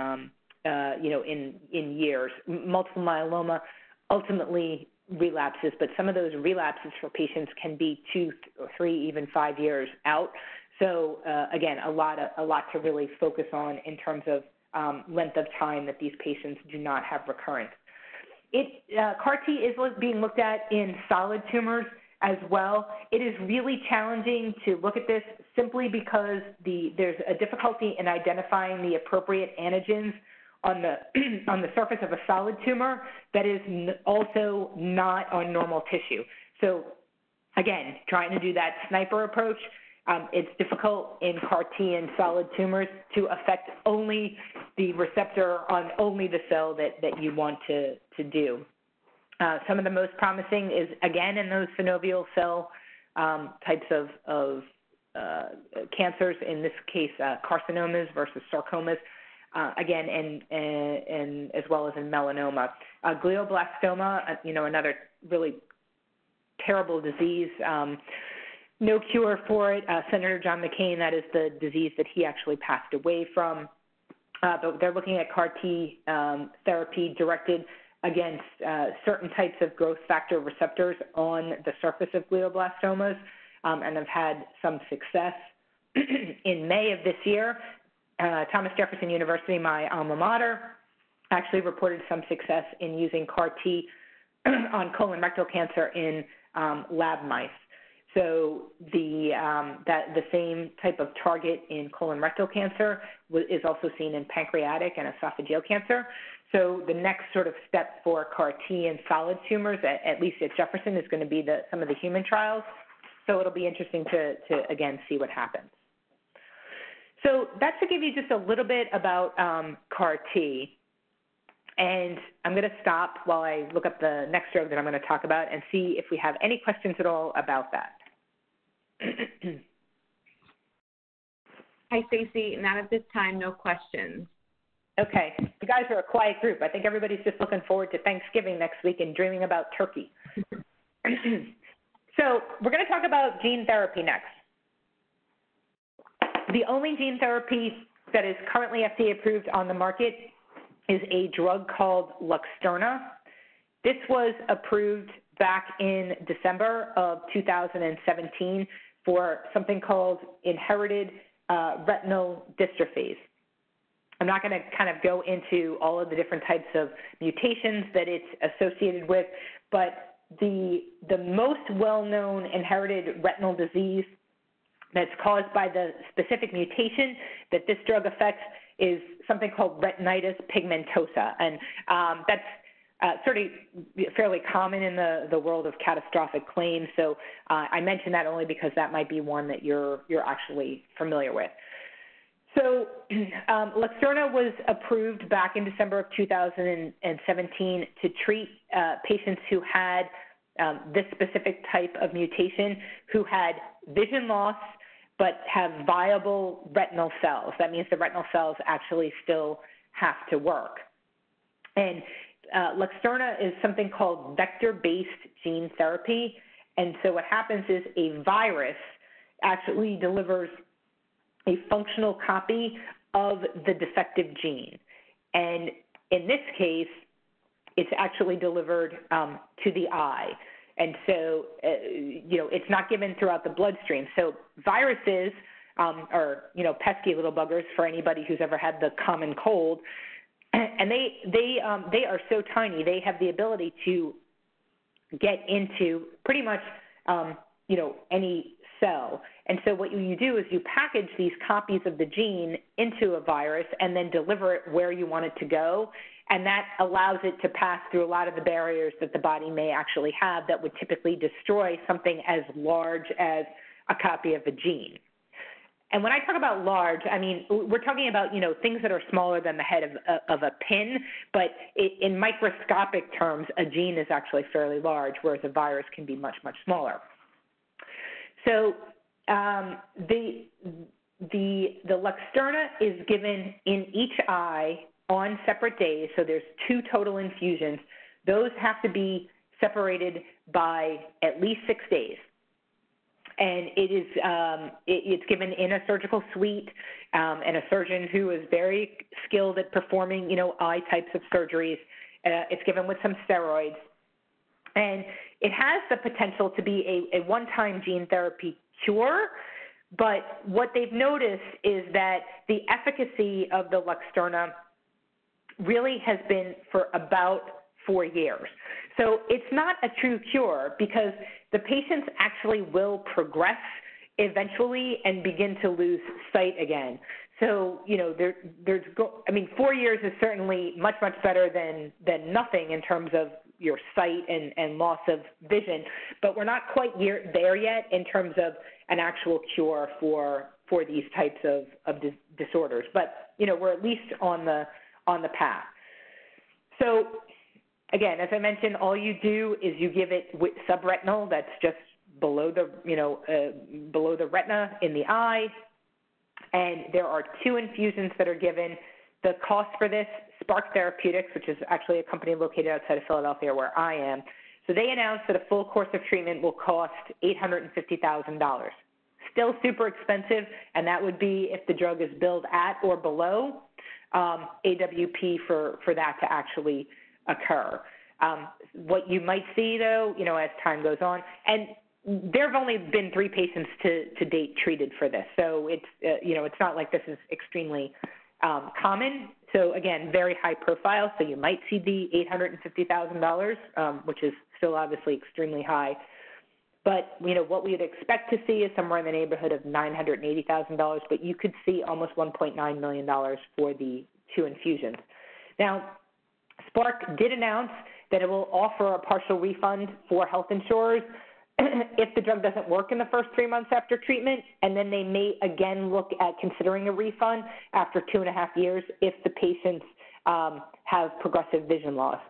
in years. Multiple myeloma ultimately relapses, but some of those relapses for patients can be 2 or 3, even 5 years out. So again, a lot to really focus on in terms of length of time that these patients do not have recurrence. CAR-T is being looked at in solid tumors as well. It is really challenging to look at this simply because there's a difficulty in identifying the appropriate antigens on the on the surface of a solid tumor that is also not on normal tissue. So again, trying to do that sniper approach, it's difficult in CAR-T and solid tumors to affect only the receptor on only the cell that you want to do. Some of the most promising is, again, in those synovial cell types of cancers, in this case, carcinomas versus sarcomas, again, and as well as in melanoma. Glioblastoma, another really terrible disease. No cure for it. Senator John McCain, that is the disease that he actually passed away from. But they're looking at CAR-T therapy directed against certain types of growth factor receptors on the surface of glioblastomas, and have had some success. In May of this year, Thomas Jefferson University, my alma mater, actually reported some success in using CAR-T on colorectal cancer in lab mice. So the same type of target in colorectal cancer is also seen in pancreatic and esophageal cancer. So the next sort of step for CAR-T and solid tumors, at least at Jefferson, is going to be some of the human trials. So it'll be interesting to again, see what happens. So that's to give you just a little bit about CAR-T. And I'm going to stop while I look up the next drug that I'm going to talk about and see if we have any questions at all about that.
Hi, Stacey. Not at this time, no questions.
Okay. You guys are a quiet group. I think everybody's just looking forward to Thanksgiving next week and dreaming about turkey. So we're going to talk about gene therapy next. The only gene therapy that is currently FDA approved on the market is a drug called Luxturna. This was approved back in December of 2017 for something called inherited retinal dystrophies. I'm not going to kind of go into all of the different types of mutations that it's associated with, but the most well-known inherited retinal disease that's caused by the specific mutation that this drug affects is something called retinitis pigmentosa, and that's sort of fairly common in the world of catastrophic claims. So I mention that only because that might be one that you're actually familiar with. So Luxturna was approved back in December of 2017 to treat patients who had this specific type of mutation, who had vision loss but have viable retinal cells. That means the retinal cells actually still have to work. And Luxturna is something called vector-based gene therapy. And so what happens is a virus actually delivers a functional copy of the defective gene. And in this case, it's actually delivered to the eye. And so, it's not given throughout the bloodstream. So viruses are, pesky little buggers for anybody who's ever had the common cold. And they are so tiny, they have the ability to get into pretty much, any cell. And so what you do is you package these copies of the gene into a virus and then deliver it where you want it to go. And that allows it to pass through a lot of the barriers that the body may actually have that would typically destroy something as large as a copy of a gene. And when I talk about large, I mean, we're talking about, things that are smaller than the head of a pin, but in microscopic terms, a gene is actually fairly large, whereas a virus can be much, much smaller. So the Luxturna is given in each eye on separate days, so there's 2 total infusions. Those have to be separated by at least 6 days. And it is it's given in a surgical suite, and a surgeon who is very skilled at performing, eye types of surgeries. It's given with some steroids. And it has the potential to be a one-time gene therapy cure, but what they've noticed is that the efficacy of the Luxturna really has been for about 4 years. So it's not a true cure because the patients actually will progress eventually and begin to lose sight again. So, 4 years is certainly much, much better than nothing in terms of your sight and loss of vision, but we're not quite there yet in terms of an actual cure for these types of disorders. But, we're at least on the path. So, again, as I mentioned, all you do is you give it subretinal. That's just below the below the retina in the eye, and there are 2 infusions that are given. The cost for this, Spark Therapeutics, which is actually a company located outside of Philadelphia where I am, so they announced that a full course of treatment will cost $850,000. Still super expensive, and that would be if the drug is billed at or below AWP for that to actually occur. What you might see, though, as time goes on, and there have only been 3 patients to date treated for this, so it's it's not like this is extremely common. So again, very high profile. So you might see the $850,000, which is still obviously extremely high. But what we would expect to see is somewhere in the neighborhood of $980,000. But you could see almost $1.9 million for the 2 infusions. Now, Spark did announce that it will offer a partial refund for health insurers if the drug doesn't work in the first 3 months after treatment, and then they may again look at considering a refund after 2.5 years if the patients have progressive vision loss.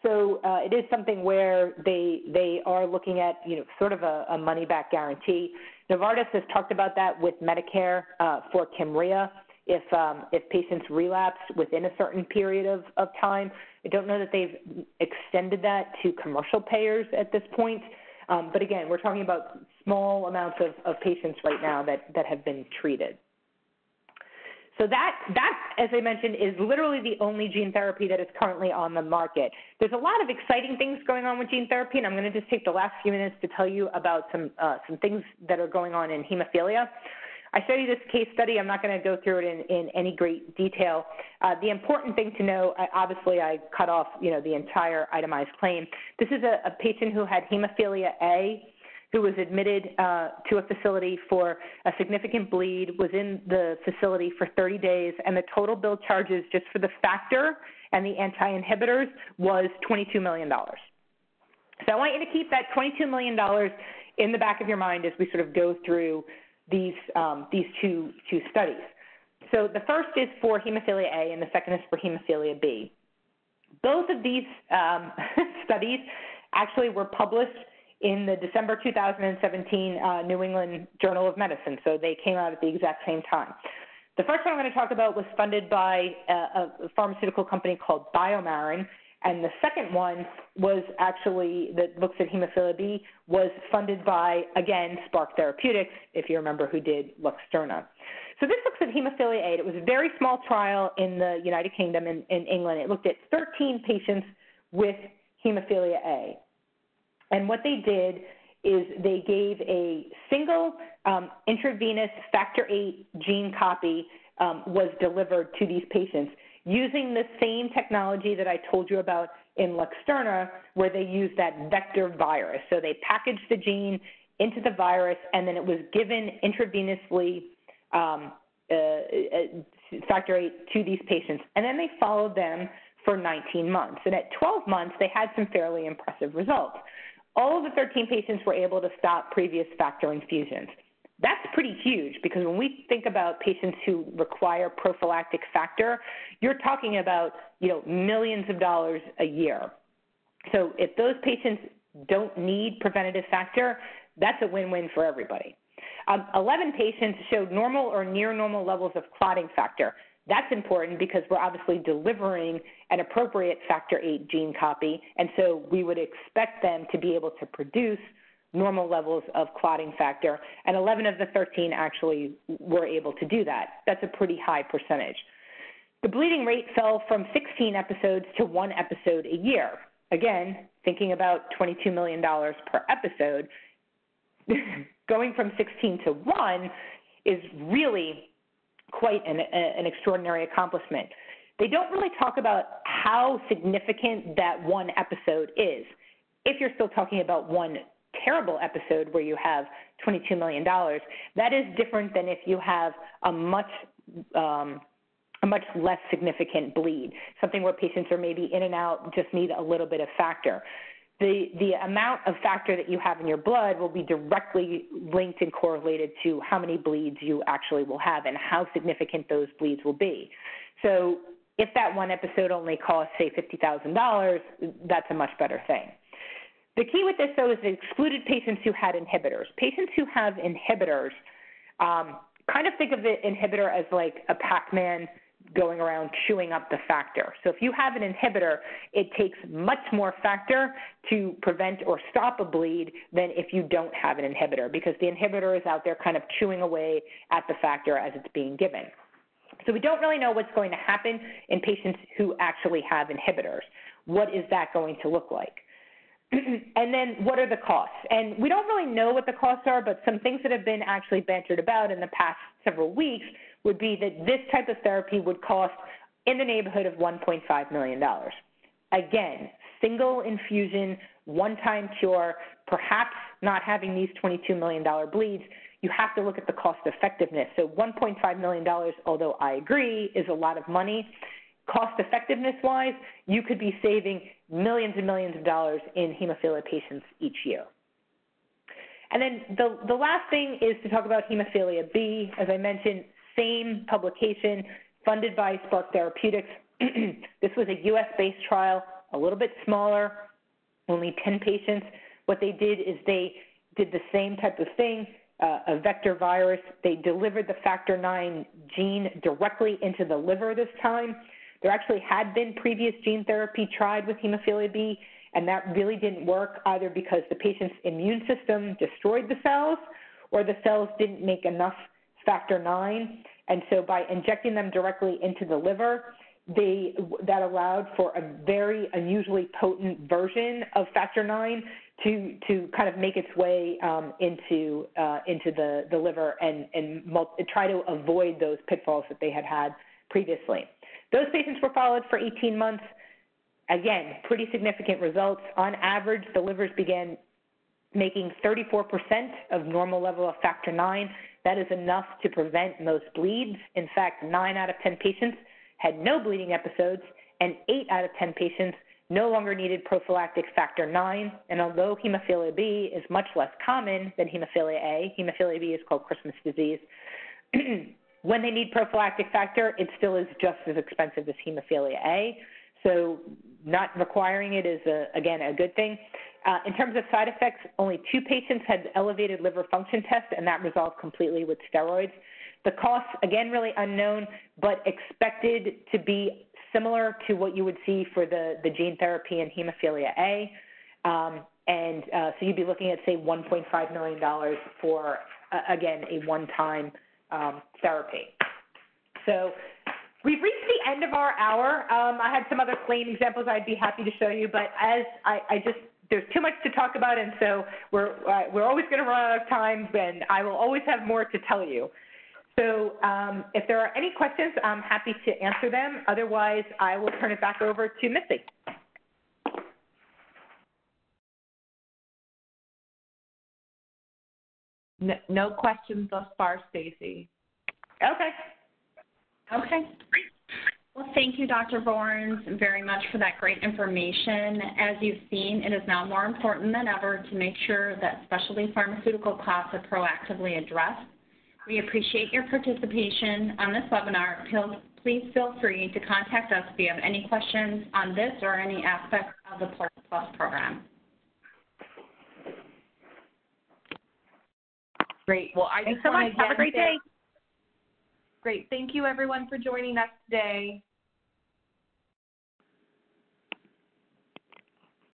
So it is something where they are looking at sort of a money-back guarantee. Novartis has talked about that with Medicare for Kymriah if patients relapse within a certain period of time. I don't know that they've extended that to commercial payers at this point. But again, we're talking about small amounts of patients right now that have been treated. So that, as I mentioned, is literally the only gene therapy that is currently on the market. There's a lot of exciting things going on with gene therapy, and I'm going to just take the last few minutes to tell you about some things that are going on in hemophilia. I show you this case study. I'm not going to go through it in any great detail. The important thing to know, obviously I cut off the entire itemized claim. This is a patient who had hemophilia A, who was admitted to a facility for a significant bleed, was in the facility for 30 days, and the total bill charges just for the factor and the anti-inhibitors was $22 million. So I want you to keep that $22 million in the back of your mind as we sort of go through these two studies. So the first is for hemophilia A, and the second is for hemophilia B. Both of these studies actually were published in the December 2017 New England Journal of Medicine, so they came out at the exact same time. The first one I'm going to talk about was funded by a pharmaceutical company called BioMarin, and the second one was actually, that looks at hemophilia B, was funded by, again, Spark Therapeutics, if you remember, who did Luxturna. So this looks at hemophilia A. It was a very small trial in the United Kingdom and in England. It looked at 13 patients with hemophilia A. And what they did is they gave a single intravenous factor VIII gene copy was delivered to these patients using the same technology that I told you about in Luxturna, where they used that vector virus. So they packaged the gene into the virus, and then it was given intravenously factor VIII to these patients. And then they followed them for 19 months. And at 12 months, they had some fairly impressive results. All of the 13 patients were able to stop previous factor infusions. That's pretty huge because when we think about patients who require prophylactic factor, you're talking about, millions of dollars a year. So if those patients don't need preventative factor, that's a win-win for everybody. 11 patients showed normal or near normal levels of clotting factor. That's important because we're obviously delivering an appropriate factor VIII gene copy, and so we would expect them to be able to produce normal levels of clotting factor, and 11 of the 13 actually were able to do that. That's a pretty high percentage. The bleeding rate fell from 16 episodes to 1 episode a year. Again, thinking about $22 million per episode, going from 16 to 1 is really quite an extraordinary accomplishment. They don't really talk about how significant that 1 episode is. If you're still talking about 1 terrible episode where you have $22 million, that is different than if you have a much less significant bleed, something where patients are maybe in and out, just need a little bit of factor. The amount of factor that you have in your blood will be directly linked and correlated to how many bleeds you actually will have and how significant those bleeds will be. So if that 1 episode only costs, say, $50,000, that's a much better thing. The key with this, though, is it excluded patients who had inhibitors. Patients who have inhibitors, kind of think of the inhibitor as like a Pac-Man going around chewing up the factor. So if you have an inhibitor, it takes much more factor to prevent or stop a bleed than if you don't have an inhibitor, because the inhibitor is out there kind of chewing away at the factor as it's being given. So we don't really know what's going to happen in patients who actually have inhibitors. What is that going to look like? And then what are the costs? And we don't really know what the costs are, but some things that have been actually bantered about in the past several weeks would be that this type of therapy would cost in the neighborhood of $1.5 million. Again, single infusion, one-time cure, perhaps not having these $22 million bleeds. You have to look at the cost effectiveness. So $1.5 million, although I agree, is a lot of money. Cost effectiveness-wise, you could be saving millions and millions of dollars in hemophilia patients each year. And then the last thing is to talk about hemophilia B. As I mentioned, same publication, funded by Spark Therapeutics. This was a US-based trial, a little bit smaller, only 10 patients. What they did is they did the same type of thing, a vector virus. They delivered the factor IX gene directly into the liver this time. There actually had been previous gene therapy tried with hemophilia B, and that really didn't work either because the patient's immune system destroyed the cells or the cells didn't make enough factor IX. And so by injecting them directly into the liver, that allowed for a very unusually potent version of factor IX to kind of make its way into the liver and try to avoid those pitfalls that they had previously. Those patients were followed for 18 months. Again, pretty significant results. On average, the livers began making 34% of normal level of factor IX. That is enough to prevent most bleeds. In fact, 9 out of 10 patients had no bleeding episodes, and 8 out of 10 patients no longer needed prophylactic factor IX. And although hemophilia B is much less common than hemophilia A, hemophilia B is called Christmas disease, when they need prophylactic factor, it still is just as expensive as hemophilia A. So not requiring it is, again, a good thing. In terms of side effects, only 2 patients had elevated liver function tests, and that resolved completely with steroids. The costs, again, really unknown, but expected to be similar to what you would see for the gene therapy in hemophilia A. So you'd be looking at, say, $1.5 million for, again, a one-time therapy. So we've reached the end of our hour. I had some other claim examples I'd be happy to show you, but as there's too much to talk about, and so we're always going to run out of time, and I will always have more to tell you. So if there are any questions, I'm happy to answer them. Otherwise, I will turn it back over to Missy.
No questions thus far, Stacy.
Okay.
Okay. Well, thank you, Dr. Borns, very much for that great information. As you've seen, it is now more important than ever to make sure that specialty pharmaceutical costs are proactively addressed. We appreciate your participation on this webinar. Please feel free to contact us if you have any questions on this or any aspect of the Plus program.
Great. Well, I
Thanks
just
so
want
much.
to
have a great day.
Great. Thank you, everyone, for joining us today.